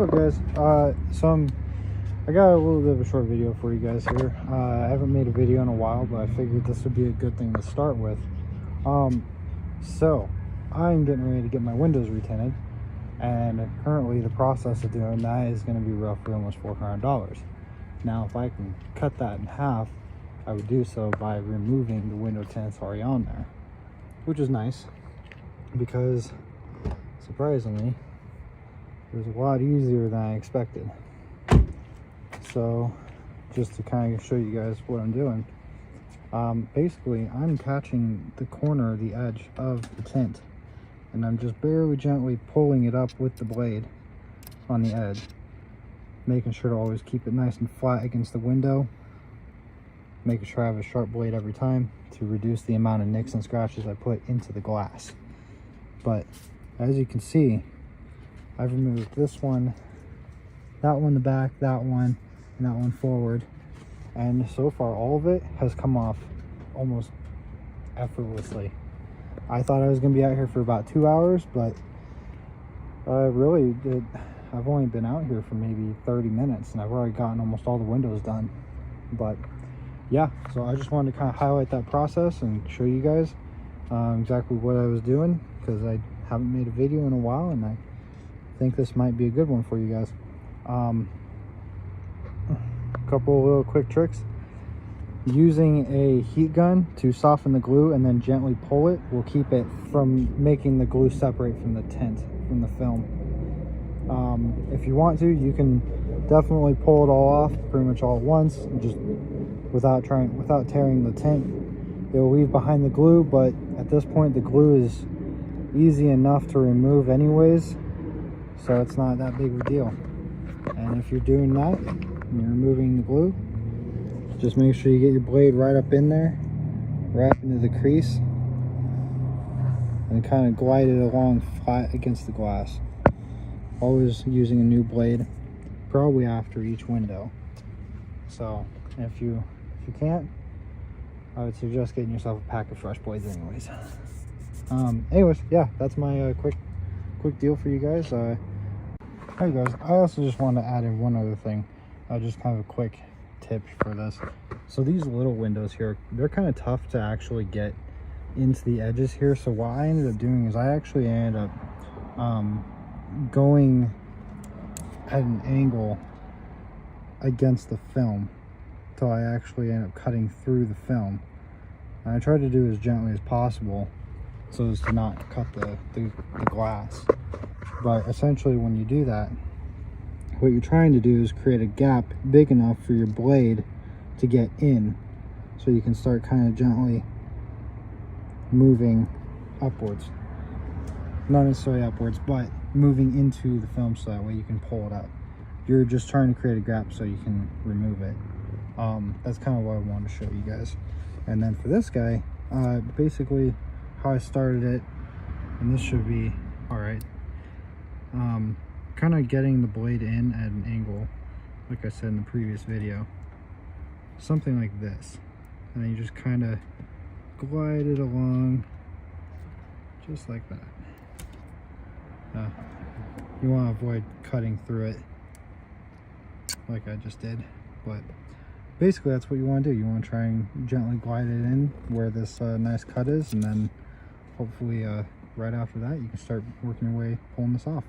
What's up, guys? I got a little bit of a short video for you guys here. I haven't made a video in a while, but I figured this would be a good thing to start with. So I'm getting ready to get my windows retinted, and currently the process of doing that is going to be roughly almost $400. Now, if I can cut that in half, I would do so by removing the window tints already on there, which is nice because surprisingly it was a lot easier than I expected. So just to kind of show you guys what I'm doing, basically I'm catching the corner, the edge of the tint, and I'm just barely gently pulling it up with the blade on the edge, making sure to always keep it nice and flat against the window, making sure I have a sharp blade every time to reduce the amount of nicks and scratches I put into the glass. But as you can see, I've removed this one, that one in the back, that one, and that one forward, and so far all of it has come off almost effortlessly. I thought I was going to be out here for about 2 hours, but I've only been out here for maybe 30 minutes and I've already gotten almost all the windows done. But yeah, so I just wanted to kind of highlight that process and show you guys exactly what I was doing, because I haven't made a video in a while and I think this might be a good one for you guys. A couple of little quick tricks. Using a heat gun to soften the glue and then gently pull it will keep it from making the glue separate from the tint, from the film. If you want to, you can definitely pull it all off pretty much all at once, just without tearing the tint. It will leave behind the glue, but at this point the glue is easy enough to remove anyways, so it's not that big of a deal. And if you're doing that and you're removing the glue, just make sure you get your blade right up in there, right up into the crease, and kind of glide it along flat against the glass. Always using a new blade, probably after each window. So if you can't, I would suggest getting yourself a pack of fresh blades anyways. Anyways, yeah, that's my quick deal for you guys. Hey guys, I also just wanted to add in one other thing, just kind of a quick tip for this. So these little windows here, they're kind of tough to actually get into the edges here. So what I ended up doing is I actually ended up going at an angle against the film till I actually end up cutting through the film. And I tried to do it as gently as possible so as to not cut the glass. But essentially when you do that, what you're trying to do is create a gap big enough for your blade to get in, so you can start kind of gently moving upwards. Not necessarily upwards, but moving into the film so that way you can pull it up. You're just trying to create a gap so you can remove it. That's kind of what I wanted to show you guys. And then for this guy, basically how I started it, and this should be all right. Kind of getting the blade in at an angle, like I said in the previous video, something like this, and then you just kind of glide it along just like that. You want to avoid cutting through it like I just did, but basically that's what you want to do. You want to try and gently glide it in where this nice cut is, and then hopefully right after that you can start working your way pulling this off.